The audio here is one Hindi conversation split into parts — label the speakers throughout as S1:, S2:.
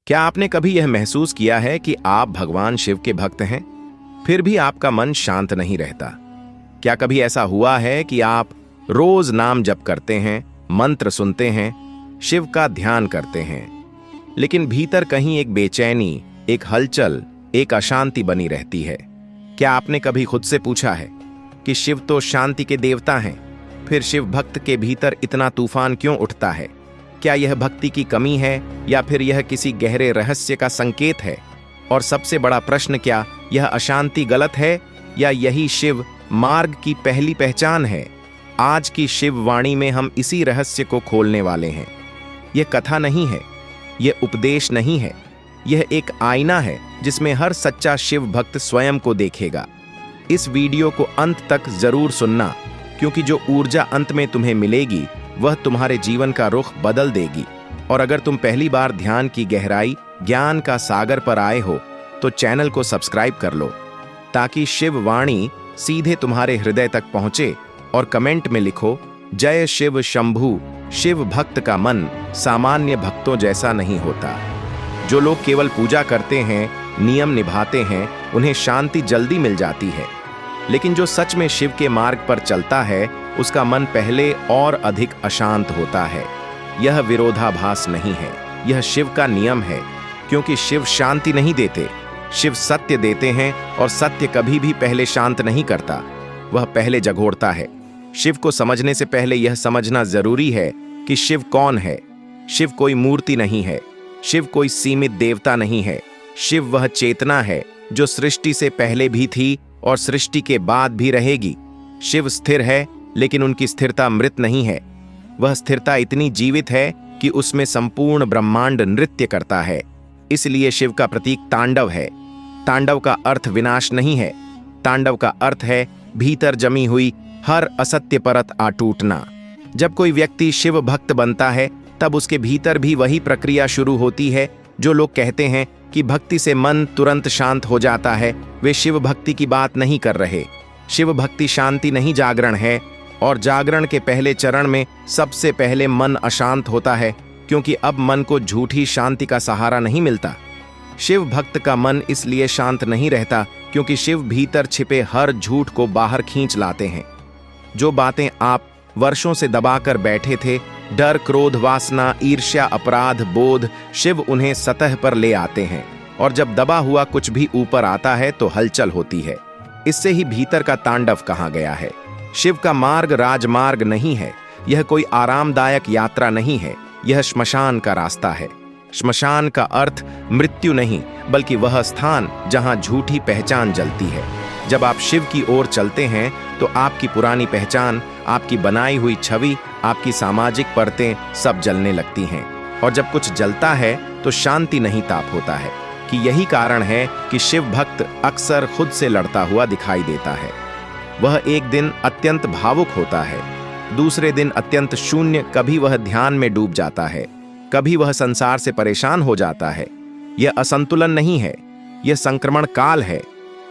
S1: क्या आपने कभी यह महसूस किया है कि आप भगवान शिव के भक्त हैं, फिर भी आपका मन शांत नहीं रहता? क्या कभी ऐसा हुआ है कि आप रोज नाम जप करते हैं, मंत्र सुनते हैं, शिव का ध्यान करते हैं, लेकिन भीतर कहीं एक बेचैनी, एक हलचल, एक अशांति बनी रहती है? क्या आपने कभी खुद से पूछा है कि शिव तो शांति के देवता हैं, फिर शिव भक्त के भीतर इतना तूफान क्यों उठता है? क्या यह भक्ति की कमी है या फिर यह किसी गहरे रहस्य का संकेत है? और सबसे बड़ा प्रश्न, क्या यह अशांति गलत है या यही शिव मार्ग की पहली पहचान है? आज की शिव वाणी में हम इसी रहस्य को खोलने वाले हैं। यह कथा नहीं है, यह उपदेश नहीं है, यह एक आईना है जिसमें हर सच्चा शिव भक्त स्वयं को देखेगा। इस वीडियो को अंत तक जरूर सुनना, क्योंकि जो ऊर्जा अंत में तुम्हें मिलेगी वह तुम्हारे जीवन का रुख बदल देगी। और अगर तुम पहली बार ध्यान की गहराई, ज्ञान का सागर पर आए हो तो चैनल को सब्सक्राइब कर लो, ताकि शिव वाणी सीधे तुम्हारे हृदय तक पहुंचे। और कमेंट में लिखो, जय शिव शंभू। शिव भक्त का मन सामान्य भक्तों जैसा नहीं होता। जो लोग केवल पूजा करते हैं, नियम निभाते हैं, उन्हें शांति जल्दी मिल जाती है। लेकिन जो सच में शिव के मार्ग पर चलता है, उसका मन पहले और अधिक अशांत होता है। यह विरोधाभास नहीं है, यह शिव का नियम है, क्योंकि शिव शांति नहीं देते, शिव सत्य देते हैं। और सत्य कभी भी पहले शांत नहीं करता, वह पहले जगोड़ता है। शिव को समझने से पहले यह समझना जरूरी है कि शिव कौन है। शिव कोई मूर्ति नहीं है, शिव कोई सीमित देवता नहीं है। शिव वह चेतना है जो सृष्टि से पहले भी थी और सृष्टि के बाद भी रहेगी। शिव स्थिर है, लेकिन उनकी स्थिरता मृत नहीं है। वह स्थिरता इतनी जीवित है कि उसमें संपूर्ण ब्रह्मांड नृत्य करता है। इसलिए शिव का प्रतीक तांडव है। तांडव का अर्थ विनाश नहीं है, तांडव का अर्थ है भीतर जमी हुई हर असत्य परत आ टूटना। जब कोई व्यक्ति शिव भक्त बनता है, तब उसके भीतर भी वही प्रक्रिया शुरू होती है। जो लोग कहते हैं कि भक्ति से मन तुरंत शांत हो जाता है, वे शिव भक्ति की बात नहीं कर रहे। शिव भक्ति शांति नहीं, जागरण है। और जागरण के पहले चरण में सबसे पहले मन अशांत होता है, क्योंकि अब मन को झूठी शांति का सहारा नहीं मिलता। शिव भक्त का मन इसलिए शांत नहीं रहता क्योंकि शिव भीतर छिपे हर झूठ को बाहर खींच लाते हैं। जो बातें आप वर्षों से दबाकर बैठे थे, डर, क्रोध, वासना, ईर्ष्या, अपराध बोध, शिव उन्हें सतह पर ले आते हैं। और जब दबा हुआ कुछ भी ऊपर आता है तो हलचल होती है। इससे ही भीतर का तांडव कहा गया है। शिव का मार्ग राजमार्ग नहीं है, यह कोई आरामदायक यात्रा नहीं है, यह श्मशान का रास्ता है। श्मशान का अर्थ मृत्यु नहीं, बल्कि वह स्थान जहां झूठी पहचान जलती है। जब आप शिव की ओर चलते हैं तो आपकी पुरानी पहचान, आपकी बनाई हुई छवि, आपकी सामाजिक परतें सब जलने लगती हैं। और जब कुछ जलता है तो शांति नहीं ताप होता है। कि यही कारण है कि शिव भक्त अक्सर खुद से लड़ता हुआ दिखाई देता है। वह एक दिन अत्यंत भावुक होता है, दूसरे दिन अत्यंत शून्य। कभी वह ध्यान में डूब जाता है, कभी वह संसार से परेशान हो जाता है। यह असंतुलन नहीं है, यह संक्रमण काल है।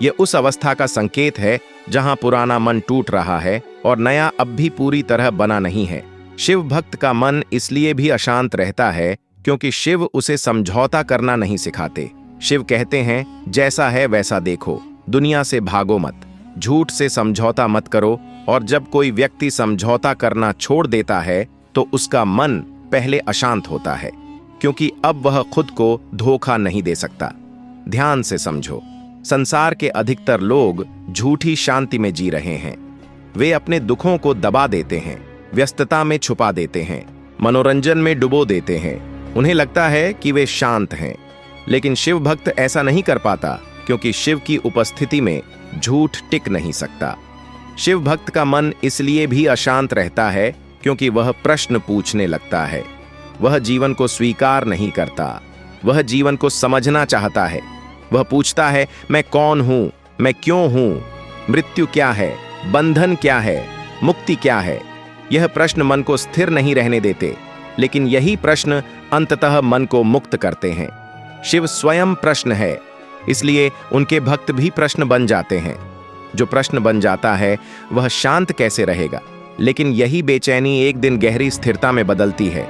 S1: यह उस अवस्था का संकेत है जहां पुराना मन टूट रहा है और नया अब भी पूरी तरह बना नहीं है। शिव भक्त का मन इसलिए भी अशांत रहता है क्योंकि शिव उसे समझौता करना नहीं सिखाते। शिव कहते हैं, जैसा है वैसा देखो, दुनिया से भागो मत, झूठ से समझौता मत करो। और जब कोई व्यक्ति समझौता करना छोड़ देता है तो उसका मन पहले अशांत होता है, क्योंकि अब वह खुद को धोखा नहीं दे सकता। ध्यान से समझो, संसार के अधिकतर लोग झूठी शांति में जी रहे हैं। वे अपने दुखों को दबा देते हैं, व्यस्तता में छुपा देते हैं, मनोरंजन में डुबो देते हैं। उन्हें लगता है कि वे शांत हैं, लेकिन शिव भक्त ऐसा नहीं कर पाता, क्योंकि शिव की उपस्थिति में झूठ टिक नहीं सकता। शिव भक्त का मन इसलिए भी अशांत रहता है क्योंकि वह प्रश्न पूछने लगता है। वह जीवन को स्वीकार नहीं करता, वह जीवन को समझना चाहता है। वह पूछता है, मैं कौन हूं, मैं क्यों हूं, मृत्यु क्या है, बंधन क्या है, मुक्ति क्या है। यह प्रश्न मन को स्थिर नहीं रहने देते, लेकिन यही प्रश्न अंततः मन को मुक्त करते हैं। शिव स्वयं प्रश्न है, इसलिए उनके भक्त भी प्रश्न बन जाते हैं। जो प्रश्न बन जाता है वह शांत कैसे रहेगा? लेकिन यही बेचैनी एक दिन गहरी स्थिरता में बदलती है।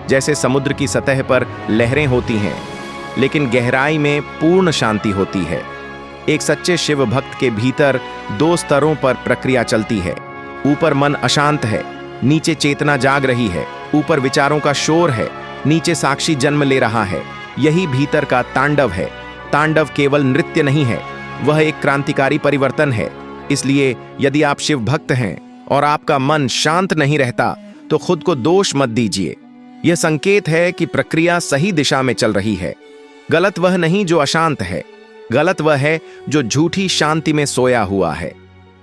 S1: जैसे समुद्र की सतह पर लहरें होती हैं, लेकिन गहराई में पूर्ण शांति होती है। एक सच्चे शिव भक्त के भीतर दो स्तरों पर प्रक्रिया चलती है। ऊपर मन अशांत है, नीचे चेतना जाग रही है। ऊपर विचारों का शोर है, नीचे साक्षी जन्म ले रहा है। यही भीतर का तांडव है। तांडव केवल नृत्य नहीं है, वह एक क्रांतिकारी परिवर्तन है। इसलिए यदि आप शिव भक्त हैं और आपका मन शांत नहीं रहता तो खुद को दोष मत दीजिए। यह संकेत है कि प्रक्रिया सही दिशा में चल रही है। गलत वह नहीं जो अशांत है, गलत वह है जो झूठी शांति में सोया हुआ है।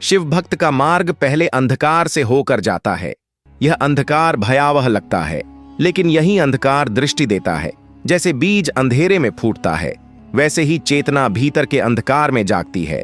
S1: शिव भक्त का मार्ग पहले अंधकार से होकर जाता है। यह अंधकार भयावह लगता है, लेकिन यही अंधकार दृष्टि देता है। जैसे बीज अंधेरे में फूटता है, वैसे ही चेतना भीतर के अंधकार में जागती है।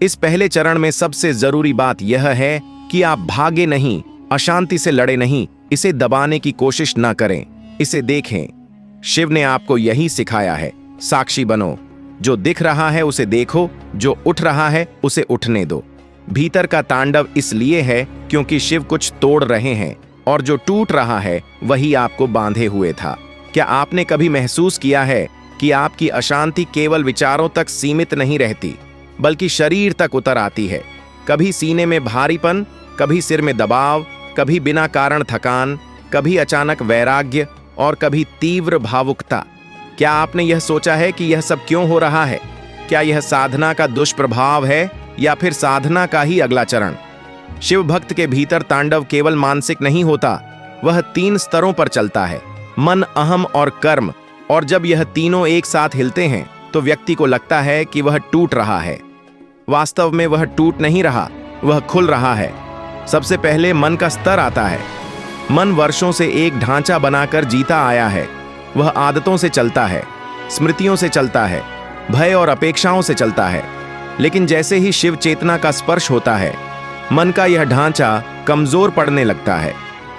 S1: इस पहले चरण में सबसे जरूरी बात यह है कि आप भागे नहीं, अशांति से लड़े नहीं, इसे दबाने की कोशिश न करें, इसे देखें। शिव ने आपको यही सिखाया है, साक्षी बनो। जो दिख रहा है उसे देखो, जो उठ रहा है उसे उठने दो। भीतर का तांडव इसलिए है क्योंकि शिव कुछ तोड़ रहे हैं, और जो टूट रहा है वही आपको बांधे हुए था। क्या आपने कभी महसूस किया है कि आपकी अशांति केवल विचारों तक सीमित नहीं रहती, बल्कि शरीर तक उतर आती है? कभी सीने में भारीपन, कभी सिर में दबाव, कभी बिना कारण थकान, कभी अचानक वैराग्य और कभी तीव्र भावुकता। क्या आपने यह सोचा है कि यह सब क्यों हो रहा है? क्या यह साधना का दुष्प्रभाव है या फिर साधना का ही अगला चरण? शिव भक्त के भीतर तांडव केवल मानसिक नहीं होता, वह 3 स्तरों पर चलता है, मन, अहम और कर्म। और जब यह तीनों एक साथ हिलते हैं तो व्यक्ति को लगता है कि वह टूट रहा है। वास्तव में वह टूट नहीं रहा, वह खुल रहा है। सबसे पहले मन का स्तर आता है। मन वर्षों से एक ढांचा बनाकर जीता आया है। वह आदतों से चलता है, स्मृतियों से चलता है, भय और अपेक्षाओं से चलता है। लेकिन जैसे ही शिव चेतना का स्पर्श होता है, मन का यह ढांचा कमजोर पड़ने लगता है।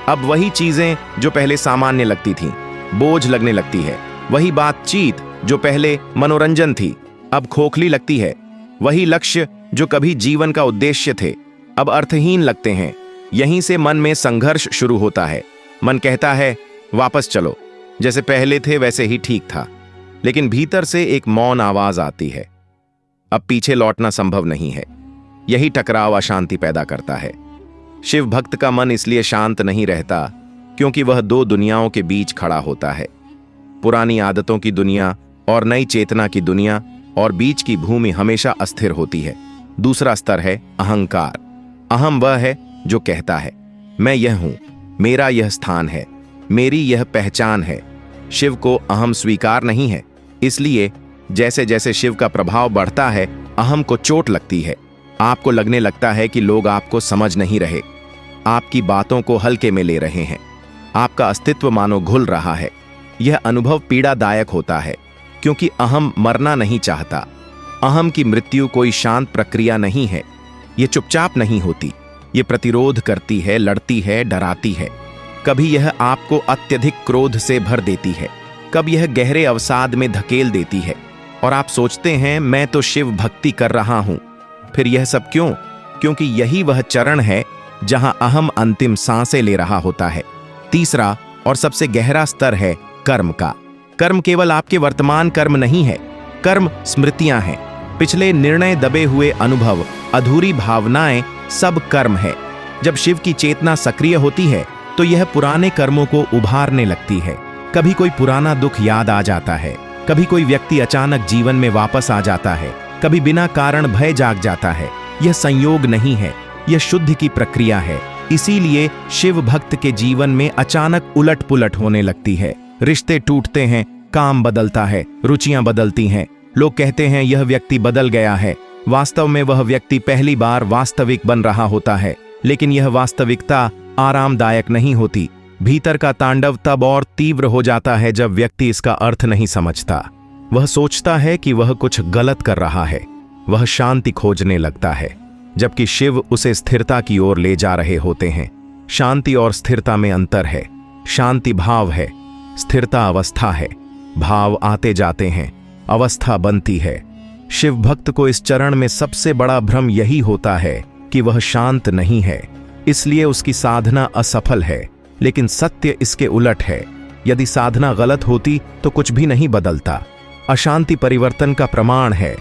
S1: अब वही चीजें जो पहले सामान्य लगती थीं, बोझ लगने लगती है। वही बातचीत जो पहले मनोरंजन थी, अब खोखली लगती है। वही लक्ष्य जो कभी जीवन का उद्देश्य थे, अब अर्थहीन लगते हैं। यहीं से मन में संघर्ष शुरू होता है। मन कहता है, वापस चलो, जैसे पहले थे वैसे ही ठीक था। लेकिन भीतर से एक मौन आवाज आती है, अब पीछे लौटना संभव नहीं है। यही टकराव अशांति पैदा करता है। शिव भक्त का मन इसलिए शांत नहीं रहता क्योंकि वह 2 दुनियाओं के बीच खड़ा होता है, पुरानी आदतों की दुनिया और नई चेतना की दुनिया, और बीच की भूमि हमेशा अस्थिर होती है। दूसरा स्तर है अहंकार। अहम वह है जो कहता है, मैं यह हूं, मेरा यह स्थान है, मेरी यह पहचान है। शिव को अहम स्वीकार नहीं है। इसलिए जैसे जैसे शिव का प्रभाव बढ़ता है, अहम को चोट लगती है। आपको लगने लगता है कि लोग आपको समझ नहीं रहे, आपकी बातों को हल्के में ले रहे हैं, आपका अस्तित्व मानो घुल रहा है। यह अनुभव पीड़ादायक होता है क्योंकि अहम मरना नहीं चाहता। अहम की मृत्यु कोई शांत प्रक्रिया नहीं है। ये चुपचाप नहीं होती, ये प्रतिरोध करती है, लड़ती है, डराती है। कभी यह आपको अत्यधिक क्रोध से भर देती है, कभी यह गहरे अवसाद में धकेल देती है, और आप सोचते हैं मैं तो शिव भक्ति कर रहा हूं। फिर यह सब क्यों? क्योंकि यही वह चरण है जहां अहम अंतिम सांसें ले रहा होता है। तीसरा और सबसे गहरा स्तर है कर्म का। कर्म केवल आपके वर्तमान कर्म नहीं है, कर्म स्मृतियां हैं, पिछले निर्णय, दबे हुए अनुभव, अधूरी भावनाएं, सब कर्म है। जब शिव की चेतना सक्रिय होती है तो यह पुराने कर्मों को उभारने लगती है। कभी कोई पुराना दुख याद आ जाता है, कभी कोई व्यक्ति अचानक जीवन में वापस आ जाता है, कभी बिना कारण भय जाग जाता है। यह संयोग नहीं है, यह शुद्ध की प्रक्रिया है। इसीलिए शिव भक्त के जीवन में अचानक उलट पुलट होने लगती है। रिश्ते टूटते हैं, काम बदलता है, रुचियां बदलती हैं। लोग कहते हैं यह व्यक्ति बदल गया है। वास्तव में वह व्यक्ति पहली बार वास्तविक बन रहा होता है, लेकिन यह वास्तविकता आरामदायक नहीं होती। भीतर का तांडव तब और तीव्र हो जाता है जब व्यक्ति इसका अर्थ नहीं समझता। वह सोचता है कि वह कुछ गलत कर रहा है, वह शांति खोजने लगता है, जबकि शिव उसे स्थिरता की ओर ले जा रहे होते हैं। शांति और स्थिरता में अंतर है। शांति भाव है, स्थिरता अवस्था है। भाव आते जाते हैं, अवस्था बनती है। शिव भक्त को इस चरण में सबसे बड़ा भ्रम यही होता है कि वह शांत नहीं है, इसलिए उसकी साधना असफल है। लेकिन सत्य इसके उलट है। यदि साधना गलत होती तो कुछ भी नहीं बदलता। अशांति परिवर्तन का प्रमाण है।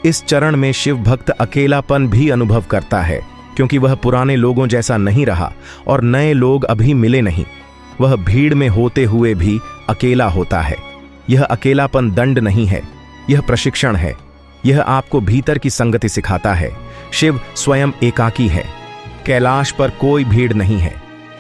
S1: इस चरण में शिव भक्त अकेलापन भी अनुभव करता है, क्योंकि वह पुराने लोगों जैसा नहीं रहा और नए लोग अभी मिले नहीं। वह भीड़ में होते हुए भी अकेला होता है। यह अकेलापन दंड नहीं है, यह प्रशिक्षण है। यह आपको भीतर की संगति सिखाता है। शिव स्वयं एकाकी है। कैलाश पर कोई भीड़ नहीं है,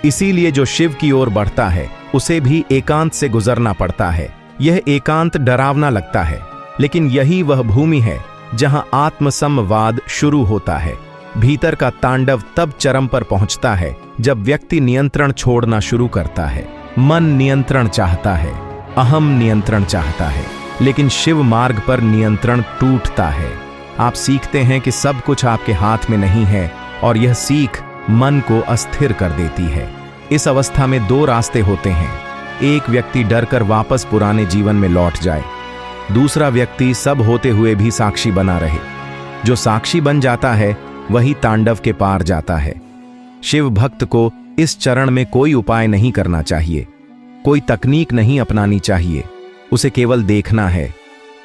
S1: इसीलिए जो शिव की ओर बढ़ता है उसे भी एकांत से गुजरना पड़ता है। यह एकांत डरावना लगता है, लेकिन यही वह भूमि है जहां आत्मसंवाद शुरू होता है। भीतर का तांडव तब चरम पर पहुंचता है जब व्यक्ति नियंत्रण छोड़ना शुरू करता है। मन नियंत्रण चाहता है, अहम नियंत्रण चाहता है, लेकिन शिव मार्ग पर नियंत्रण टूटता है। आप सीखते हैं कि सब कुछ आपके हाथ में नहीं है, और यह सीख मन को अस्थिर कर देती है। इस अवस्था में दो रास्ते होते हैं। एक व्यक्ति डरकर वापस पुराने जीवन में लौट जाए, दूसरा व्यक्ति सब होते हुए भी साक्षी बना रहे। जो साक्षी बन जाता है वही तांडव के पार जाता है। शिव भक्त को इस चरण में कोई उपाय नहीं करना चाहिए, कोई तकनीक नहीं अपनानी चाहिए। उसे केवल देखना है,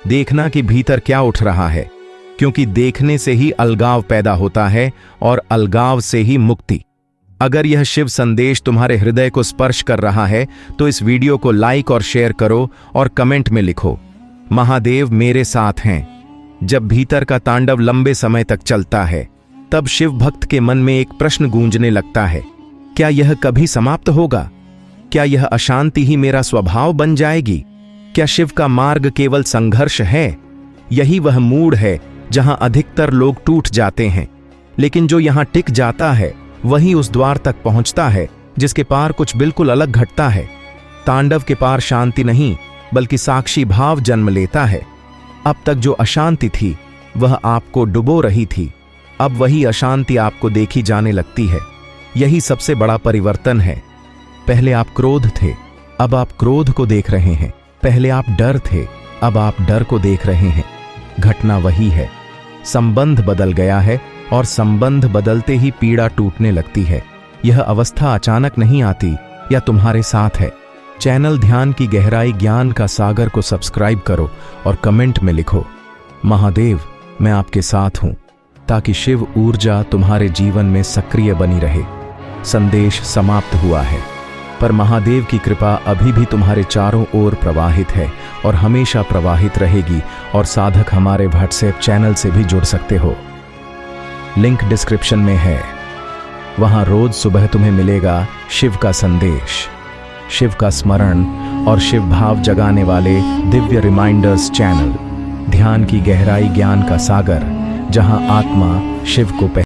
S1: देखना कि भीतर क्या उठ रहा है, क्योंकि देखने से ही अलगाव पैदा होता है और अलगाव से ही मुक्ति। अगर यह शिव संदेश तुम्हारे हृदय को स्पर्श कर रहा है तो इस वीडियो को लाइक और शेयर करो और कमेंट में लिखो, महादेव मेरे साथ हैं। जब भीतर का तांडव लंबे समय तक चलता है, तब शिव भक्त के मन में एक प्रश्न गूंजने लगता है, क्या यह कभी समाप्त होगा? क्या यह अशांति ही मेरा स्वभाव बन जाएगी? क्या शिव का मार्ग केवल संघर्ष है? यही वह मूड है जहां अधिकतर लोग टूट जाते हैं, लेकिन जो यहां टिक जाता है वही उस द्वार तक पहुंचता है जिसके पार कुछ बिल्कुल अलग घटता है। तांडव के पार शांति नहीं, बल्कि साक्षी भाव जन्म लेता है। अब तक जो अशांति थी वह आपको डुबो रही थी, अब वही अशांति आपको देखी जाने लगती है। यही सबसे बड़ा परिवर्तन है। पहले आप क्रोध थे, अब आप क्रोध को देख रहे हैं। पहले आप डर थे, अब आप डर को देख रहे हैं। घटना वही है, संबंध बदल गया है, और संबंध बदलते ही पीड़ा टूटने लगती है। यह अवस्था अचानक नहीं आती या तुम्हारे साथ है। चैनल ध्यान की गहराई ज्ञान का सागर को सब्सक्राइब करो और कमेंट में लिखो, महादेव मैं आपके साथ हूं, ताकि शिव ऊर्जा तुम्हारे जीवन में सक्रिय बनी रहे। संदेश समाप्त हुआ है, पर महादेव की कृपा अभी भी तुम्हारे चारों ओर प्रवाहित है और हमेशा प्रवाहित रहेगी। और साधक हमारे व्हाट्सएप चैनल से भी जुड़ सकते हो, लिंक डिस्क्रिप्शन में है। वहां रोज सुबह तुम्हें मिलेगा शिव का संदेश, शिव का स्मरण और शिव भाव जगाने वाले दिव्य रिमाइंडर्स चैनल। ध्यान की गहराई ज्ञान का सागर, जहां आत्मा शिव को